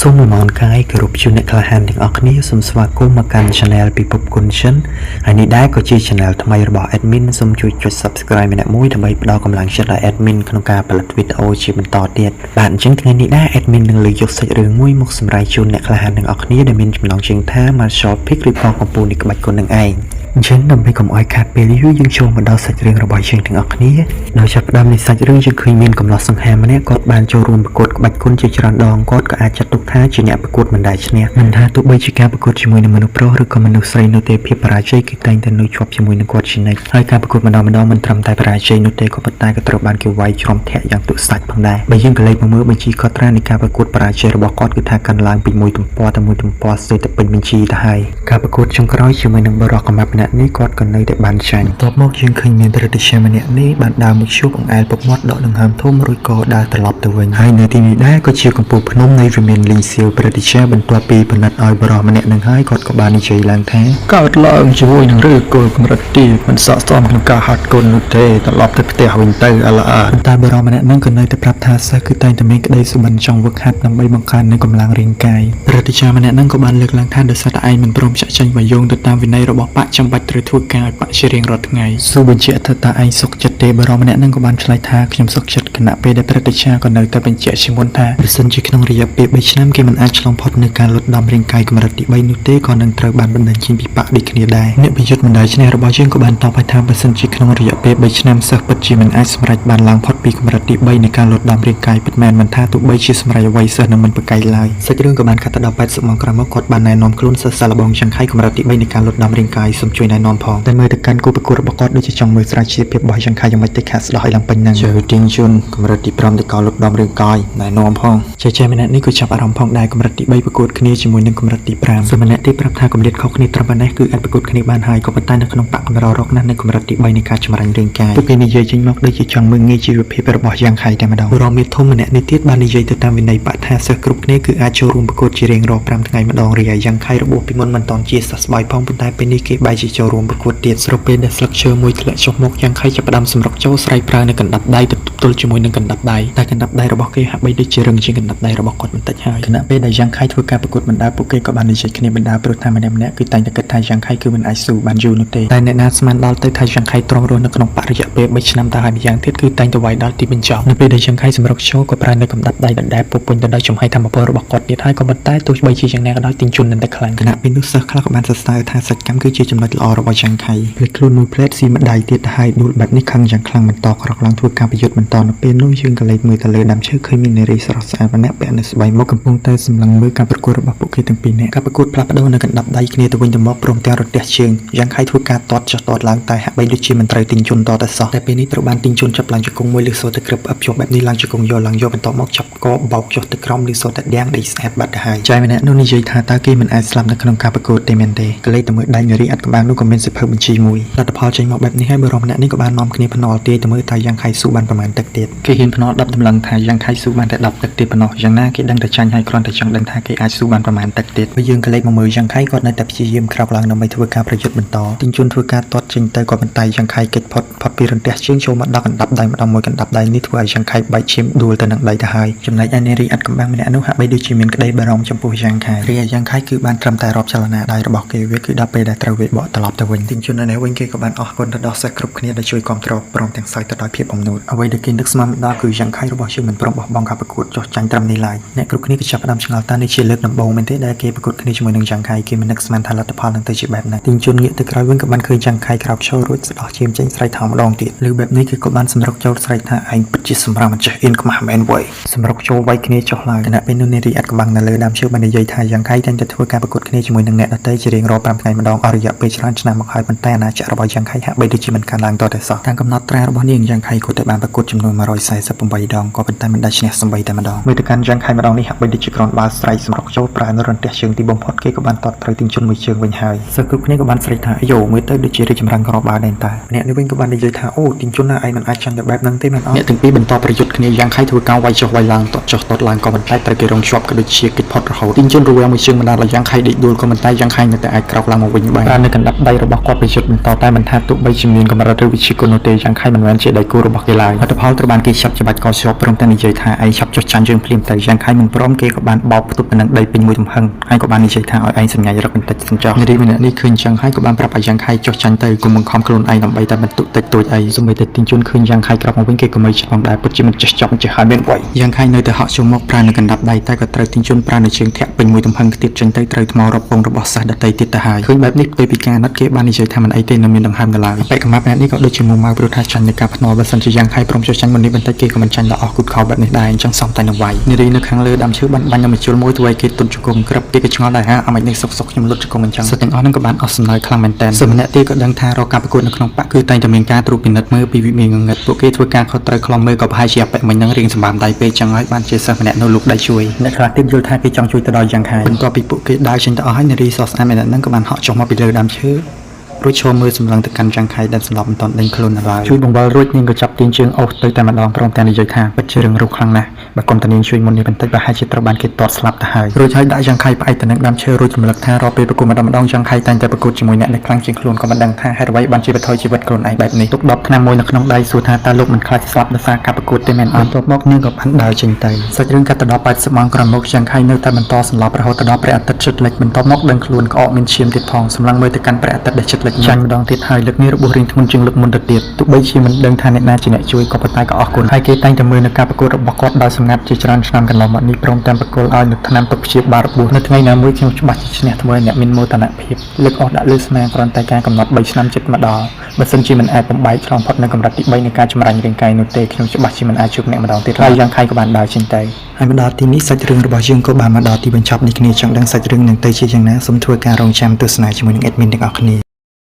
សូមលំអរកាយគោរពជូនអ្នកក្លាហានទាំងអស់គ្នាសូមស្វាគមន៍មកកាន់ Channel ពិភពគុណចិនហើយនេះដែរក៏ជា Channel ថ្មីរបស់ Admin សូមជួយចុច Subscribe ម្នាក់មួយដើម្បីផ្ដល់កម្លាំងចិត្តដល់ Admin ក្នុងការផលិតវីដេអូជាបន្តទៀតបាទអញ្ចឹងថ្ងៃនេះដែរ Admin នឹងលើកយកសាច់រឿងមួយមកសម្រាយជូនអ្នកក្លាហានទាំងអស់គ្នាដែលមានចំណងជើងថា Martial Pick ឬផងកំពូលនៃក្បាច់គុណនឹងឯងអញ្ចឹងដើម្បីកុំឲ្យខាតពេលយូរយើងចូលមកដល់សាច់រឿងរបស់យើងទាំងអស់គ្នាដោយចាប់ផ្ដើមនៃសាច់រឿងយើងឃើញមានកំឡោះសង្ហាម្នាក់គាត់បានចូលរួមប្រកួតក្បាច់គុណជាច្រើនដងគាត់ក៏អាចចាត់ទុកថាជាអ្នកប្រកួតមិនដែលឈ្នះមិនថាទោះបីជាការប្រកួតជាមួយនឹងមនុស្សប្រុសឬក៏មនុស្សស្រីនៅទេភាពបរាជ័យគឺតែងតែនៅជាប់ជាមួយនឹងគាត់ជានិច្ចហើយការប្រកួតម្ដងមិនត្រឹមតែបរាជ័យនោះទេក៏ប៉ុន្តែក៏ត្រូវបានគេវាយជ្រំធាក់យ៉ាងទុស្សាច់ផងដែរបើយើងក៏លេខមកមើលបញ្ជីកត់ត្រានៃការប្រកួតបរាជ័យរបស់គាត់គឺថាកាន់ឡើងពីមួយទំព័រទៅមួយទំព័រស្ទើរតែពេញបញ្ជីទៅហើយការប្រកួតចុងក្រោយជាមួយនឹងបរិះកម្មាម្នាក់នេះគាត់ក៏នៅតែបានចាញ់បន្ទាប់មកយើងឃើញមានប្រតិជនម្នាក់នេះបានដើរមកជួបអង្អែលពុកមាត់ដកដង្ហើមធំរួចក៏ដើរត្រឡប់ទៅវិញហើយនៅទីនេះដែរក៏ជាកំពូលភ្នំនៃវិមានលីងសៀវប្រតិជនបន្ទាប់ពីផលិតឲ្យបរិះម្នាក់នឹងហើយគាត់ក៏បាននិយាយឡើងថាកើតឡើងជាមួយនឹងឬគល់កម្រិតទីមិនស័ក្តិសមក្នុងការហាត់គុណនោះទេត្រឡប់ទៅផ្ទះវិញទៅអឡអតែបរិះម្នាក់នឹងក៏នៅតែប្រាប់ថាសិស្សគឺតែងតែមានក្តីសុបិនចង់វឹកហាត់ដើម្បីបង្កើននូវកម្លាំងរាងកាយប្រតិជនម្នាក់នឹងក៏បានលើកឡើងថាដោយសារតែឯងមិនព្រមចាក់ចែងបាយយោងទៅតាមវិន័យរបស់បកចាំបាច់ត្រូវធ្វើការឲ្យបកជារៀងរាល់ថ្ងៃស៊ូបញ្ជាក់ថាតើឯងសុខចិត្តទេបរិះម្នាក់នឹងក៏បានឆ្លើយថាខ្ញុំសុខចិត្តគណៈពេលដែលប្រតិជនក៏នៅតែបញ្ជាក់ជាមុនថាបើសិនជាក្នុងរយៈពេល3ឆ្នាំគេមិនអាចឆ្លងផុតនូវការលុតដំរាងកាយកម្រិតទី3នោះទេក៏នឹងត្រូវបានបណ្តេញចេញពីបកដូចគ្នាដែរអ្នកបញ្យុទ្ធមិនដែលឈ្នះរបស់យើងក៏បានតបឲ្យថាបើសិនជាក្នុងរយៈពេល3ឆ្នាំសិស្សពិតជាមិនអាចសម្រេចបានឡើងផុតពីកម្រិតទី3នៃការលុតដំរាងកាយពិតមែនមិនថាទោះបីជាសម្រេចអ្វីសិស្សនឹងមិនប្រកែកឡើយសាច់រឿងក៏បានកាត់ទៅដល់80ម៉ោងក្រោយមកគាត់បានណែនាំខ្លួនសិស្សសាឡបងចង្ខៃកម្រិតទី3នៃការលុតដំរាងកាយសូមជួយណែនាំផងតែមើលទៅកាន់គូប្រកួតរបស់គាត់ដូចជាចង់មើលស្រាវជ្រាវភាពរបស់ចង្ខៃយ៉ាងម៉េចទៅខាត់ស្ដោះឲ្យឡើងពេញហ្នឹងជាវិទានជនកម្រិតទី5នៃការលុតដំរាងកាយណែនាំផងជាម្នាក់នេះក៏ចាប់អារម្មណ៍ផងដែរកម្រិតទី3ប្រកួតគ្នាជាមួយនឹងកម្រិតទី5សម្រាប់អ្នកទីប្រាប់ថាកម្រិតខុសគ្នាត្រឹមប៉ុណ្ណេះគឺអាចប្រកួតគ្នាបានហើយក៏ប៉ុន្តែនៅក្នុងបកកម្ររកណាស់នៅកម្រិតទី3នៃការចម្រាញ់រាងកាយពួកគេនិយាយចេញមកដូចជាចង់មើលងាយជីវភាពរបស់យ៉ាងខៃតែម្ដងរមមានធំម្នាក់នេះទៀតបាននិយាយទៅតាមវិន័យបកថាសិស្សគ្រប់គ្នាគឺអាចចូលរួមប្រកួតជារៀងរាល់5ថ្ងៃម្ដងរីឯយ៉ាងខៃរបួសពីមុនមិនតាន់ជាសះស្បើយផងប៉ុន្តែពេលនេះគេបែរជាចូលរួមប្រកួតទៀតស្របពេលដែលស្លឹកឈើមួយធ្លាក់ចុះមកយ៉ាងខៃចាប់ផ្ដើមសម្រុកចូលស្រែកប្រើនៅកណ្ដាប់ដៃទៅទល់ជាមួយនឹងកណ្ដាប់ដៃតែកណ្ដាប់ដៃរបស់គេហាក់បីដូចជារឹងជាងកណ្ដាប់ដៃរបស់គាត់បន្តិចហើយខណៈពេលដែលយ៉ាងខៃធ្វើការប្រកួតបណ្ដាពួកគេក៏បាននិយាយគ្នាបណ្ដាព្រោះថាម្នាក់គឺតែងតែគិតថាយ៉ាងខៃគឺមិនអាចស៊ូបានយូរនោះទេតែអ្នកណាស្មានដល់ទៅថាយ៉ាងខៃទ្រាំរស់នៅក្នុងបរិយាពេល3ឆ្នាំទៅហើយម្យ៉ាងទៀតគឺតែងតែវាយដល់ទីបញ្ចប់នៅពេលដែលយ៉ាងខៃសម្រុកចូលក៏ប្រើនៅកណ្ដាប់ដៃដដែលពុះពេញទៅដោយចំហាយធម្មពលរបស់គាត់ទៀតហើយក៏ប៉ុន្តែទោះបីជាយ៉ាងណាក៏ដោយទីជន់នៅតែខ្លាំងខណៈពេលនោះសិស្សខ្លះក៏បានសរសើរថាសកម្មគឺជាចំណុចល្អរបស់យ៉ាងខៃភ្លេចខ្លួនមួយផ្លែតស៊ីម្ដាយទៀតទៅហើយដួលបែបនេះខឹងយ៉ាងខ្លាំងបន្តក្រោកឡើងធ្វើការប្រយុទ្ធបន្តនៅពេលនោះយើងក៏លេចមើលទៅលើដើមឈើឃើញមាននារីស្រស់ស្អាតម្នាក់ពាក់នៅស្បៃមុខកំពុងតែសម្លឹងមើលការប្រកួតរបស់ពួកគេទាំងពីរនាក់ការប្រកួតផ្លាស់ប្ដូរនៅកណ្ដាប់ដៃគ្នាទៅវិញទៅមកព្រមទាំងរទះជើងយ៉ាងខៃធ្វើការទាត់ចុះទាត់ឡើងតែហាក់បីដូចជាមិនត្រូវទីជន់តតែសោះតែពេលនេះត្រូវបានទីជន់ចាប់ឡើងជង្គង់មួយលើសូទៅក្រឹបអឹបចុះបែបនេះឡើងជង្គង់យកបន្តមកចាប់កបោកចុះទៅក្រោមលើសូតែដាំងដេកស្អាតបាត់ទៅហើយចៃម្នាក់នោះនិយាយថាតើគេមិនអាចស្លាប់នៅក្នុងការប្រកួតទេមែនទេក៏លេចទៅមើលដៃនារីអត់ក្បាលនោះក៏មានសិភៅបញ្ជីមួយលទ្ធផលចេញមកបែបនេះហើយបរិះម្នាក់នេះក៏បាននាំគ្នាភ្នាល់ទាយទៅមើលថាយ៉ាងខៃស៊ូបានប្រមាណទឹកទៀតគេហ៊ានភ្នាល់10តម្លឹងថាយ៉ាងខៃស៊ូបានតែ10ទឹកទៀតប៉ុណ្ណោះយ៉ាងណាគេដឹងតែចាញ់ហើយគ្រាន់តែចង់ដឹងថាគេអាចស៊ូបានប្រមាណទឹកទៀតបើយើងក៏លេចមកមើលយ៉ាងខៃគាត់នៅតែព្យាយាមក្រោកឡើងដើម្បីធ្វើការប្រយុទ្ធបន្តទីជន់ធ្វើការទាត់ចេញទៅក៏ប៉ុន្តែយ៉ាងខៃកិច្ចផុតពីរន្ទះជើងចូលមកដល់កណ្ដាប់ដៃម្ដងមួយកណ្ដាប់ដៃនេះធ្វើឲ្យយ៉ាងខៃបែកឈាមដួលទៅនឹងដីទៅហើយចំណែកឯនារីអត់កំបាំងម្នាក់នោះហាក់បីដូចជាមានក្តីបារម្ភចំពោះយ៉ាងខៃរីឯយ៉ាងខៃគឺបានត្រឹមតែរាប់ចលនាដៃរបស់គេវាគឺដល់ពេលដែលត្រូវវាបកត្រឡប់ទៅវិញទីជន់នៅនេះវិញគេក៏បានអរគុណទៅដល់សិស្សគ្រប់គ្នាដែលជួយគាំទ្រព្រមទាំងសើចទៅដោយភាពអំណូតអ្វីដែលគេនឹកស្មានមិនដល់គឺយ៉ាងខៃរបស់យើងមិនព្រមបោះបង់ការប្រកួតចុះចាញ់ត្រឹមនេះឡើយអ្នកគ្រប់គ្នាក៏ចាប់ផ្ដើមឆ្ងល់តើនេះជាលើកដំបូងមែនទេដែលគេប្រកួតគ្នាជាមួយនឹងយ៉ាងខៃគេមិននឹកស្មានថាលទ្ធផលនឹងទៅជាបែបណាទីជន់ងាកទៅក្រោយវិញក៏បានឃើញយ៉ាងខៃក្រោកឈររួចស្ដោះឈាមចេញស្រែកថោម្ដងទៀតឬបែបនេះគេក៏បានសម្រុកចូលស្រែកថាឯងពិតជាសម្រាប់មិនចេះអៀនខ្មាស់មែនវ៉ៃសម្រុកចូលវាយគ្នាចុះឡើងខណៈពេលនោះនារីអត់កំបាំងនៅលើដើមឈើបាននិយាយថាយ៉ាងខៃតែងតែធ្វើការប្រកួតគ្នាជាមួយនឹងអ្នកដទៃជារៀងរាល់5ថ្ងៃម្ដងអស់រយៈពេលច្រើនឆ្នាំមកហើយប៉ុន្តែអាណាចក្ររបស់យ៉ាងខៃហាក់បីដូចជាមិនកើនឡើងតតែសោះតាមកំណត់ត្រារបស់នាងយ៉ាងខៃក៏តែបានប្រកួតចំនួន148ដងក៏ប៉ុន្តែមិនដាច់ឈ្នះសូម្បីតែម្ដងមើលទៅកាន់យ៉ាងខៃម្ដងនេះហាក់បីដូចជាក្រនបាល់ស្រ័យសម្រុកចូលប្រើនៅរន្ទះជើងទីបំផុតគេក៏បានតតត្រូវទីជន់មួយជើងវិញហើយសិស្សគ្រប់គ្នាក៏បានស្រែកថាយោមើលទៅដូចជារីកចម្រើនក្របាល់ដែរតាអ្នកនេះវិញក៏បាននិយាយថាអូទីជន់ណាឯងមិនអាចចាញ់តែបែបហ្នឹងទេមែនអត់អ្នកទាំងពីរបន្តប្រយុទ្ធគ្នាយ៉ាងខៃធ្វើការវាយចុះវាយឡើងតចុះតឡើងក៏ ក៏មិនតែត្រូវគេរងជាប់ក៏ដូចជាកិច្ចផុតរហូតទីជនរវាងមួយជើងបណ្ដាលឲ្យយ៉ាងខៃដេកដួលក៏មិនតែយ៉ាងខៃនៅតែអាចក្រោកឡើងមកវិញបានប្រើនៅកណ្ដាប់ដៃរបស់គាត់ប្រយុទ្ធបន្តតែមិនថាទោះបីជាមានកម្រិតឬវិជាគុណនោះទេយ៉ាងខៃមិនមែនជាដៃគូរបស់គេឡើយលទ្ធផលត្រូវបានគេចាប់ច្បាច់កោជាប់ព្រមទាំងនិយាយថាឯងចាប់ចុះចាញ់យើងភ្លាមទៅយ៉ាងខៃមិនព្រមគេក៏បានបោកផ្ទុកទៅនឹងដីពេញមួយទំហឹងហើយក៏បាននិយាយថាឲ្យឯងសម្ងាញ់រកបន្តិចសិនចុះនារីម្នាក់នេះឃើញចឹងហើយក៏បានប្រាប់ឲ្យយ៉ាងខៃចុះចាញ់ទៅគុំបង្ខំខ្លួនឯងដើម្បីតែបន្ទុកតិចតួចអីសូម្បីតែទីជនឃើញយ៉ាងខៃក្រោកមកវិញគេក៏មិនឆ្លងដែរពិតជាមិនចេះចប់ចេះហើយមានវ័យយ៉ាងខៃនៅតែហក់ចូលមកប្រើនៅកណ្ដាប់ដៃតែក៏ត្រូវទីជនប្រើនៅជើងធាក់ពេញមួយទំហឹងទៀតចឹងទៅត្រូវថ្មរពងរបស់សាសដតីទៀតទៅហើយឃើញបែបនេះផ្ទុយពីការណាត់គេបាននិយាយថាមិនអីទេនៅមានដង្ហើមនៅឡើយបេក្ខមាម្នាក់នេះក៏ដូចជាមុំម៉ៅព្រោះថាចាញ់នៃការភ្នាល់បើសិនជាយ៉ាងខៃព្រមចុះចាញ់មុននេះបន្តិចគេក៏មិនចាញ់ដល់អស់គូតខោបែបនេះដែរអញ្ចឹងសំតែនឹងវាយនារីនៅខាងលើដើមឈើបានបាញ់នៅមួយជុលមួយធ្វើឲ្យគេទុនជង្គង់ក្រឹបគេក៏ឆ្ងល់ដែរអាមិននេះសុកខ្ញុំលុតជង្គង់អញ្ចឹងសត្វទាំងអស់ហ្នឹងក៏បានអស់សំណើចខ្លាំងមែនតើសិស្សម្នាក់ទៀតក៏ដឹងថារកការប្រកួតនៅក្នុងបកគឺតែងតែមានការត្រួតពិនិត្យមើលពីវិមាងងឹតពួកគេធ្វើការខុសត្រូវខ្លំមើលក៏ប្រហែលជាអបិមិញហ្នឹងរៀងសម្បាមដៃពេកចឹងហើយបានជាសិស្សម្នាក់នៅលោកដៃជួយអ្នកខ្លះទៀតយល់ថាគេចង់ជួយទៅដល់យ៉ាងខៃបន្ទាប់ពីពួកគេដើរចេញទៅអស់ហើយនារីសស្អាតម្នាក់ហ្នឹងក៏បានហក់ចុះមកពីលើដើមឈើរួចឈរមើលសម្លឹងទៅកាន់យ៉ាងខៃដែលស្លាប់មិនទាន់ដេញខ្លួននៅឡើយជួយបង្វិលរួចនាងក៏ចាប់ទាញជើងអូសទៅតែម្ដងព្រមទាំងនិយាយថាពិតជារឿងរុះខ្លាំងណាស់បើកុំតានាងជួយមុននេះបន្តិចប្រហែលជាត្រូវបានគេទាត់ស្លាប់ទៅហើយរួចហើយដាក់យ៉ាងខៃផ្អែកទៅនឹងដើមឈើរួចរំលឹកថារាល់ពេលប្រកួតម្ដងយ៉ាងខៃតែងតែប្រកួតជាមួយអ្នកដែលខ្លាំងជាងខ្លួនក៏មិនដឹងថាហេតុអ្វីបានជាបថុយជីវិតខ្លួនឯងបែបនេះទុកដបឆ្នាំមួយនៅក្នុងដៃសួរថាតើលោកមិនខ្លាចស្លាប់ដោយសារការប្រកួតទេមែនអត់បន្ទាប់មកនាងក៏បានដើរចេញទៅសាច់រឿងកាត់ទៅដល់80ម៉ោងក្រោយមកយ៉ាងខៃនៅតែបន្តសន្លប់រហូតដល់ព្រះអាទិត្យជិតលិចបន្ទាប់មកដឹងខ្លួនក្អកមានឈាមទៀតផងសម្លឹងមើលទៅកាន់ព្រះអាទិត្យដែលជិតលិចចាញ់ម្ដងទៀតហើយលើកនេះរបួសរៀងធ្ងន់ជាងលើកមុនទៅទៀតទោះបីជាមិនដឹងថាអ្នកណាជាអ្នកជួយក៏ប៉ុន្តែក៏អរគុណហើយគេតែងតែមើលនៅការប្រកួតរបស់គាត់ដោយសម្ងាត់ជាច្រើនឆ្នាំកន្លងមកនេះព្រមទាំងប្រគល់ឲ្យនៅថ្នាំទុកព្យាបាលរបួសនៅថ្ងៃណាមួយខ្ញុំច្បាស់ជាឈ្នះធ្វើឲ្យអ្នកមានមោទនភាពលើកអស់ដាក់លើស្មាគ្រាន់តែការកំណត់3ឆ្នាំជិតមកដល់បើសិនជាមិនអាចបំបែកឆ្លងផុតនៅកម្រិតទី3នៃការចម្រាញ់រាងកាយនោះទេខ្ញុំច្បាស់ជាមិនអាចជួបអ្នកម្ដងទៀតហើយយ៉ាងខៃក៏បានដើរចេញទៅហើយមកដល់ទីនេះសាច់រឿងរបស់យើងក៏បានមកដល់ទីបញ្ចប់នេះគ្នាចង់ដឹងសាច់រឿងនឹងទៅជាយ៉ាងណាសូមធ្វើការរងចាំទស្សនាជាមួយនឹង admin ទាំងអស់គ្នា